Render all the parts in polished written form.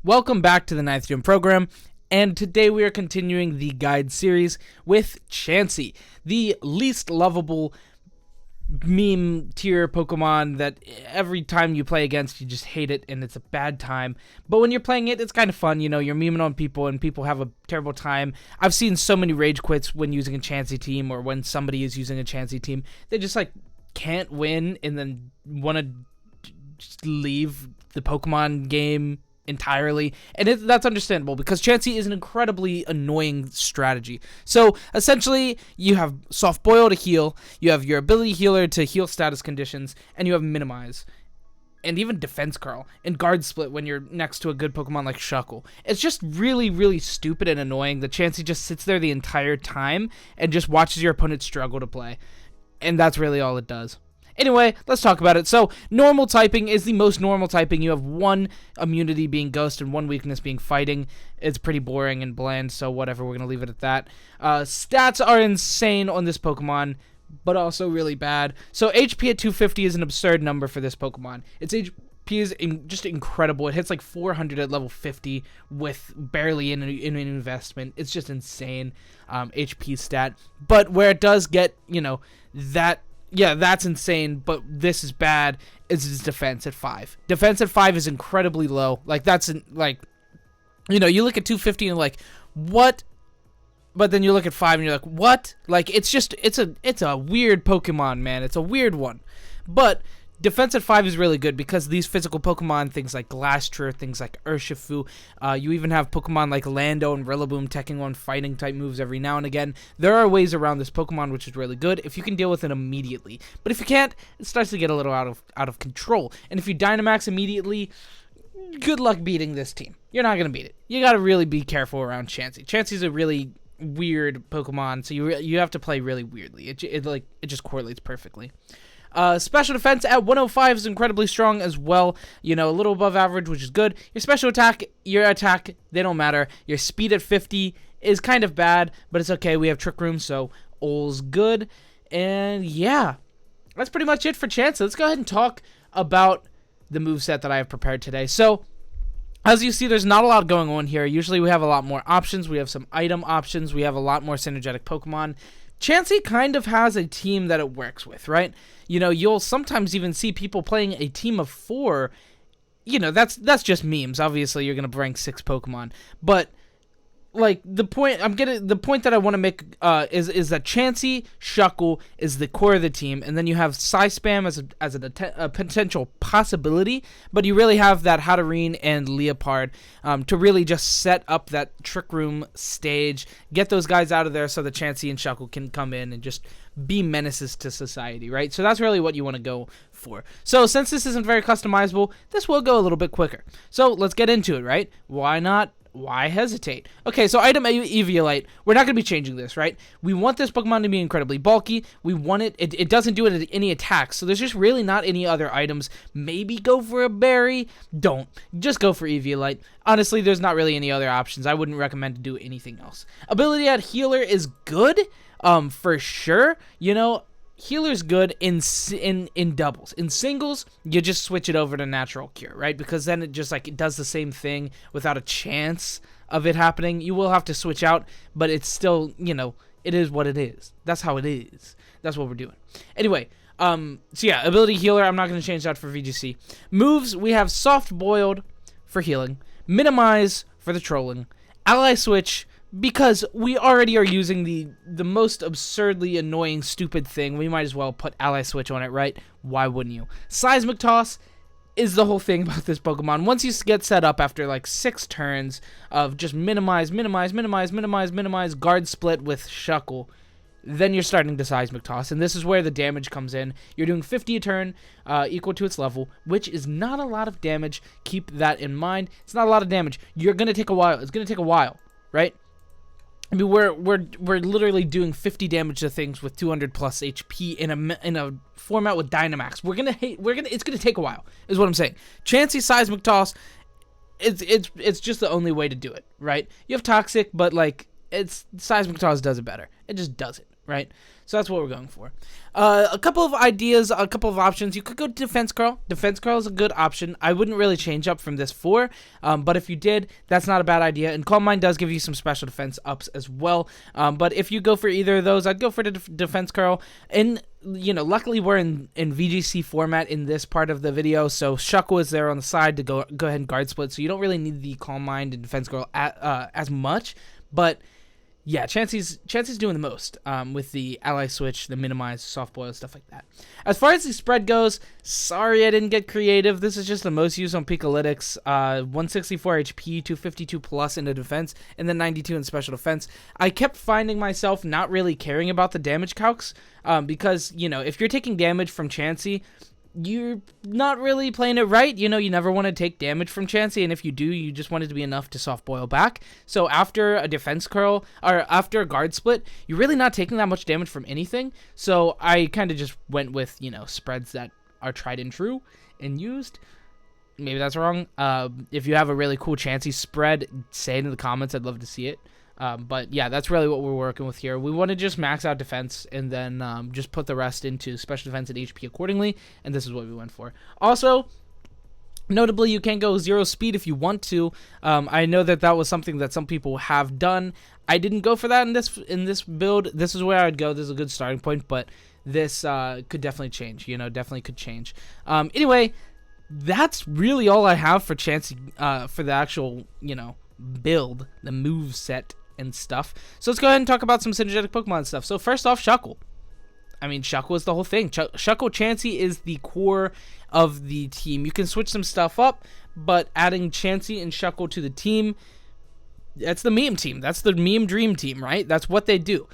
Welcome back to the 9th Gym program, and today we are continuing the guide series with Chansey, the least lovable meme tier Pokemon that every time you play against you just hate it and it's a bad time. But when you're playing it, it's kind of fun, you're memeing on people and people have a terrible time. I've seen so many rage quits when using a Chansey team or when somebody is using a Chansey team. They just can't win and then want to just leave the Pokemon game entirely, and that's understandable because Chansey is an incredibly annoying strategy. So essentially you have soft boil to heal, you have your ability healer to heal status conditions, and you have minimize and even defense curl and guard split when you're next to a good Pokemon like Shuckle. It's just really stupid and annoying that Chansey just sits there the entire time and just watches your opponent struggle to play, and that's really all it does. Anyway, let's talk about it. So, normal typing is the most normal typing. You have one immunity being Ghost and one weakness being Fighting. It's pretty boring and bland, so whatever, we're going to leave it at that. Stats are insane on this Pokemon, but also really bad. So, HP at 250 is an absurd number for this Pokemon. Its HP is just incredible. It hits like 400 at level 50 with barely an investment. It's just insane HP stat. But where it does get, that's insane, but this is bad, is his defense at 5. Defense at 5 is incredibly low. You look at 250 and what? But then you look at 5 and you're like, what? It's a weird Pokemon, man. It's a weird one. But defense at 5 is really good because these physical Pokemon, things like Glastrier, things like Urshifu, you even have Pokemon like Lando and Rillaboom teching on fighting type moves every now and again. There are ways around this Pokemon, which is really good if you can deal with it immediately. But if you can't, it starts to get a little out of control. And if you Dynamax immediately, good luck beating this team. You're not going to beat it. You got to really be careful around Chansey. Chansey's a really weird Pokemon, so you have to play really weirdly. It just correlates perfectly. Special defense at 105 is incredibly strong as well. A little above average, which is good. Your special attack, your attack, they don't matter. Your speed at 50 is kind of bad, but it's okay. We have Trick Room, so all's good. And yeah, that's pretty much it for Chansey. Let's go ahead and talk about the moveset that I have prepared today. So, as you see, there's not a lot going on here. Usually we have a lot more options. We have some item options. We have a lot more synergetic Pokemon. Chansey kind of has a team that it works with, right? You'll sometimes even see people playing a team of 4. That's just memes. Obviously, you're going to rank 6 Pokemon. But the point that I want to make is that Chansey Shuckle is the core of the team, and then you have Spam as a potential possibility, but you really have that Hatterene and Leopard to really just set up that Trick Room stage, get those guys out of there so that Chansey and Shuckle can come in and just be menaces to society, right? So that's really what you want to go for. So since this isn't very customizable, this will go a little bit quicker. So let's get into it, right? Why not? Why hesitate? Okay, so item Eviolite, we're not going to be changing this, right? We want this Pokemon to be incredibly bulky. We want it doesn't do it at any attacks, so there's just really not any other items. Maybe go for a berry. Don't. Just go for Eviolite. Honestly, there's not really any other options. I wouldn't recommend to do anything else. Ability at Healer is good, for sure. Healer's good in doubles. In singles, you just switch it over to Natural Cure, right? Because then it just it does the same thing without a chance of it happening. You will have to switch out, but it's still, it is what it is. That's how it is. That's what we're doing. Anyway, so yeah, ability healer, I'm not going to change that for VGC. Moves, we have soft boiled for healing, minimize for the trolling, ally switch, because we already are using the most absurdly annoying, stupid thing. We might as well put Ally Switch on it, right? Why wouldn't you? Seismic Toss is the whole thing about this Pokemon. Once you get set up after 6 turns of just minimize, guard split with Shuckle, then you're starting to Seismic Toss, and this is where the damage comes in. You're doing 50 a turn, equal to its level, which is not a lot of damage. Keep that in mind. It's not a lot of damage. You're going to take a while. It's going to take a while, right? I mean, we're literally doing 50 damage to things with 200 plus HP in a format with Dynamax. It's gonna take a while, is what I'm saying. Chansey Seismic Toss, it's just the only way to do it, right? You have Toxic, but it's Seismic Toss does it better. It just does it, right? So that's what we're going for. A couple of ideas, a couple of options. You could go Defense Curl. Defense Curl is a good option. I wouldn't really change up from this 4, but if you did, that's not a bad idea. And Calm Mind does give you some special defense ups as well. But if you go for either of those, I'd go for the Defense Curl. And, you know, luckily we're in VGC format in this part of the video, so Shuckle is there on the side to go ahead and guard split, so you don't really need the Calm Mind and Defense Curl as much, but yeah, Chansey's doing the most with the ally switch, the minimize, soft boil, stuff like that. As far as the spread goes, sorry I didn't get creative. This is just the most used on Pikalytics. 164 HP, 252 plus in the defense, and then 92 in special defense. I kept finding myself not really caring about the damage calcs because, you know, if you're taking damage from Chansey, you're not really playing it right. You know, you never want to take damage from Chansey, and if you do, you just want it to be enough to soft boil back. So after a defense curl, or after a guard split, you're really not taking that much damage from anything. So I kind of just went with, you know, spreads that are tried and true and used. Maybe that's wrong. If you have a really cool Chansey spread, say it in the comments. I'd love to see it. But yeah, that's really what we're working with here. We want to just max out defense and then just put the rest into special defense and HP accordingly, and this is what we went for. Also, notably, you can go 0 speed if you want to. I know that was something that some people have done. I didn't go for that in this build. This is where I'd go. This is a good starting point, but this could definitely change. You know, definitely could change. Anyway, that's really all I have for Chansey for the actual, you know, build, the move set and stuff. So let's go ahead and talk about some synergetic Pokemon stuff. So first off, Shuckle. I mean, Shuckle is the whole thing. Shuckle Chansey is the core of the team. You can switch some stuff up, but adding Chansey and Shuckle to the team, that's the meme team. That's the meme dream team, right? That's what they do.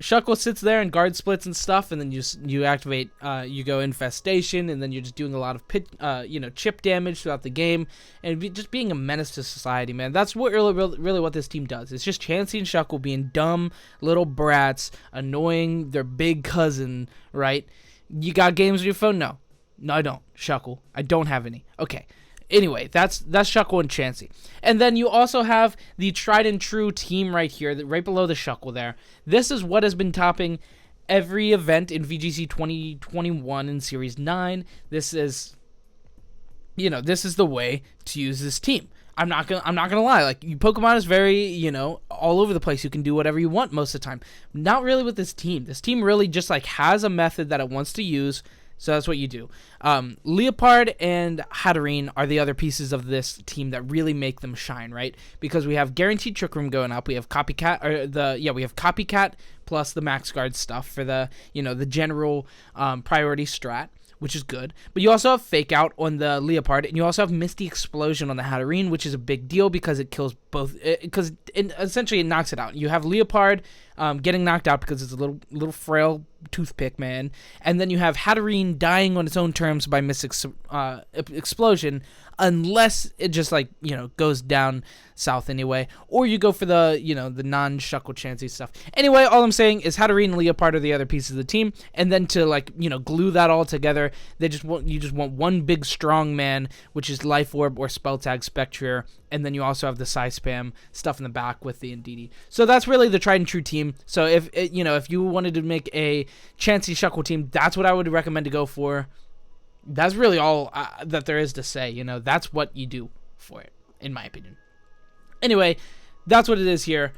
Shuckle sits there and guard splits and stuff, and then you activate, you go Infestation, and then you're just doing a lot of chip damage throughout the game, and just being a menace to society, man. That's what really what this team does. It's just Chansey and Shuckle being dumb little brats, annoying their big cousin, right? You got games on your phone? No, I don't. Shuckle, I don't have any. Okay. Anyway, that's Shuckle and Chansey. And then you also have the tried and true team right here, right below the Shuckle there. This is what has been topping every event in VGC 2021 in Series 9. This is, you know, this is the way to use this team. I'm not gonna lie. Like, Pokemon is very, you know, all over the place. You can do whatever you want most of the time. Not really with this team. This team really just like has a method that it wants to use. So that's what you do. Leopard and Hatterene are the other pieces of this team that really make them shine, right? Because we have Guaranteed Trick Room going up. We have Copycat, we have Copycat plus the Max Guard stuff for the, you know, the general priority strat, which is good. But you also have Fake Out on the Leopard, and you also have Misty Explosion on the Hatterene, which is a big deal because it kills both. Because essentially it knocks it out. You have Leopard getting knocked out because it's a little frail toothpick, man. And then you have Hatterene dying on its own terms by Misty Explosion, unless it just, like, you know, goes down south anyway. Or you go for the, you know, the non-Shuckle Chansey stuff. Anyway, all I'm saying is Hatterene and Leopard are the other pieces of the team. And then to, like, you know, glue that all together, you just want one big strong man, which is Life Orb or Spell Tag Spectrier. And then you also have the Psy Spam stuff in the back with the Indeedee. So that's really the tried and true team. So if you wanted to make a Chansey Shuckle team, that's what I would recommend to go for. That's really all that there is to say. You know, that's what you do for it, in my opinion. Anyway, that's what it is here.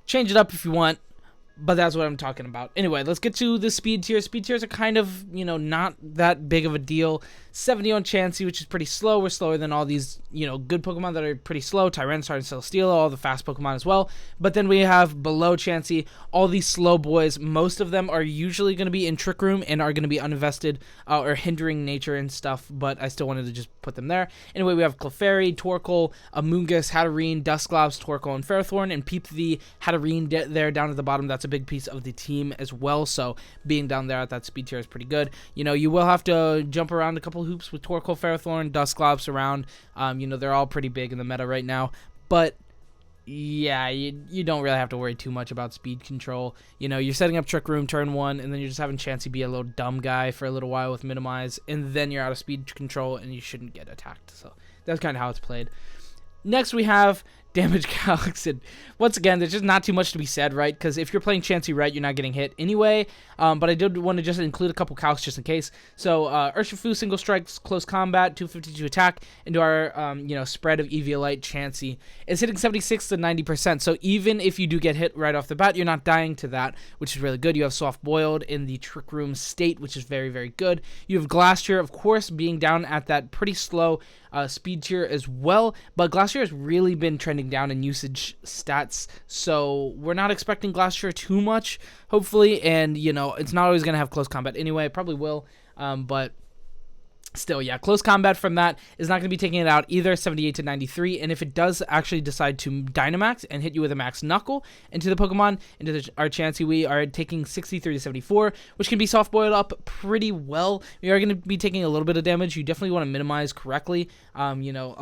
Change it up if you want, but that's what I'm talking about. Anyway, let's get to the speed tiers. Speed tiers are kind of, you know, not that big of a deal. 70 on Chansey, which is pretty slow. We're slower than all these, you know, good Pokemon that are pretty slow. Tyranitar and Celesteela, all the fast Pokemon as well. But then we have below Chansey, all these slow boys. Most of them are usually going to be in Trick Room and are going to be uninvested or hindering nature and stuff, but I still wanted to just put them there. Anyway, we have Clefairy, Torkoal, Amoonguss, Hatterene, Dusclops, Torkoal, and Ferrothorn, and Peep the Hatterene there down at the bottom. That's a big piece of the team as well, so being down there at that speed tier is pretty good. You know, you will have to jump around a couple hoops with Torkoal, Ferrothorn, Dusclops around. You know, they're all pretty big in the meta right now, but yeah, you don't really have to worry too much about speed control. You know, you're setting up Trick Room turn 1, and then you're just having Chansey be a little dumb guy for a little while with Minimize, and then you're out of speed control, and you shouldn't get attacked. So that's kind of how it's played. Next, we have damage calcs, and once again, there's just not too much to be said, right? Because if you're playing Chansey right, you're not getting hit anyway. But I did want to just include a couple calcs just in case. So Urshifu single strikes, close combat, 252 attack into our spread of Eviolite Chansey is hitting 76 to 90%. So even if you do get hit right off the bat, you're not dying to that, which is really good. You have soft boiled in the Trick Room state, which is very, very good. You have Glacier, of course, being down at that pretty slow speed tier as well, but Glacier has really been trending down in usage stats, so we're not expecting Glacier too much, hopefully, and it's not always going to have close combat anyway. It probably will, but still, yeah, close combat from that is not going to be taking it out either, 78 to 93, and if it does actually decide to Dynamax and hit you with a Max Knuckle into the Pokemon, into our Chansey, we are taking 63 to 74, which can be soft-boiled up pretty well. We are going to be taking a little bit of damage. You definitely want to minimize correctly. A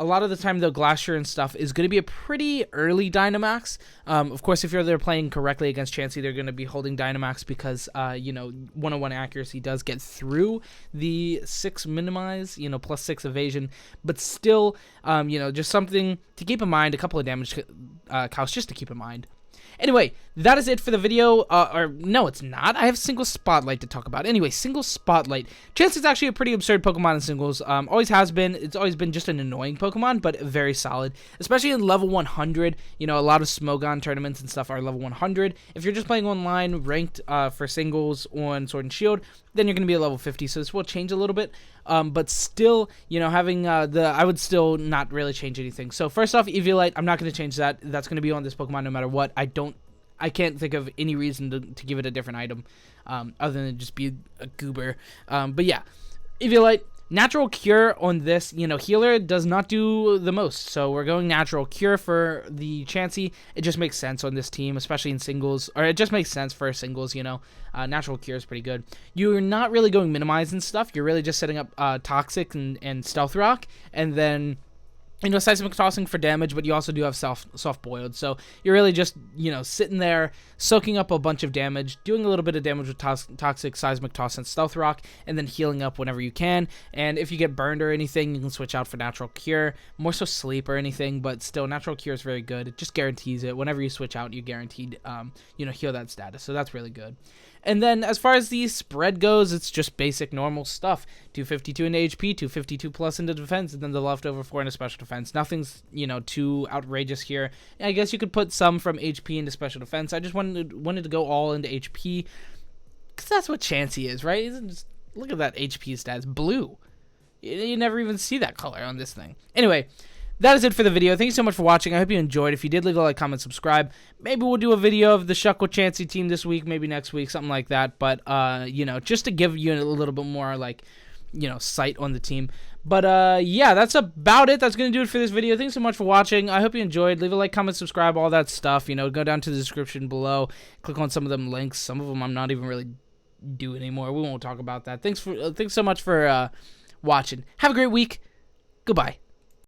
lot of the time, though, Glacier and stuff is going to be a pretty early Dynamax. Of course, if they're playing correctly against Chansey, they're going to be holding Dynamax because, 101 accuracy does get through the 6 minimize, plus 6 evasion, but still, just something to keep in mind, a couple of damage calcs just to keep in mind. Anyway, that is it for the video, or no, it's not. I have Single Spotlight to talk about. Anyway, Single Spotlight. Chansey is actually a pretty absurd Pokemon in singles. Always has been. It's always been just an annoying Pokemon, but very solid. Especially in level 100. A lot of Smogon tournaments and stuff are level 100. If you're just playing online, ranked for singles on Sword and Shield, then you're going to be at level 50, so this will change a little bit. But still, having I would still not really change anything. So first off, Eviolite, I'm not going to change that. That's going to be on this Pokemon no matter what. I can't think of any reason to give it a different item other than just be a goober. But yeah, Eviolite, Natural Cure on this. Healer does not do the most, so we're going Natural Cure for the Chansey. It just makes sense on this team, especially in singles, or it just makes sense for singles, Natural Cure is pretty good. You're not really going Minimize and stuff. You're really just setting up Toxic and Stealth Rock, and then Seismic Tossing for damage, but you also do have soft boiled. So you're really just, sitting there, soaking up a bunch of damage, doing a little bit of damage with Toxic, Seismic Toss, and Stealth Rock, and then healing up whenever you can. And if you get burned or anything, you can switch out for Natural Cure. More so Sleep or anything, but still, Natural Cure is very good. It just guarantees it. Whenever you switch out, you guaranteed, heal that status. So that's really good. And then as far as the spread goes, it's just basic normal stuff. 252 into HP, 252 plus into defense, and then the leftover 4 into special defense. Nothing's, too outrageous here. I guess you could put some from HP into special defense. I just wanted to go all into HP, because that's what Chansey is, right? Just look at that HP stats. Blue. You never even see that color on this thing. Anyway, that is it for the video. Thank you so much for watching. I hope you enjoyed. If you did, leave a like, comment, subscribe. Maybe we'll do a video of the Shuckle Chansey team this week, maybe next week, something like that. But, just to give you a little bit more, sight on the team. But, yeah, that's about it. That's going to do it for this video. Thanks so much for watching. I hope you enjoyed. Leave a like, comment, subscribe, all that stuff. Go down to the description below. Click on some of them links. Some of them I'm not even really doing anymore. We won't talk about that. Thanks so much for watching. Have a great week. Goodbye.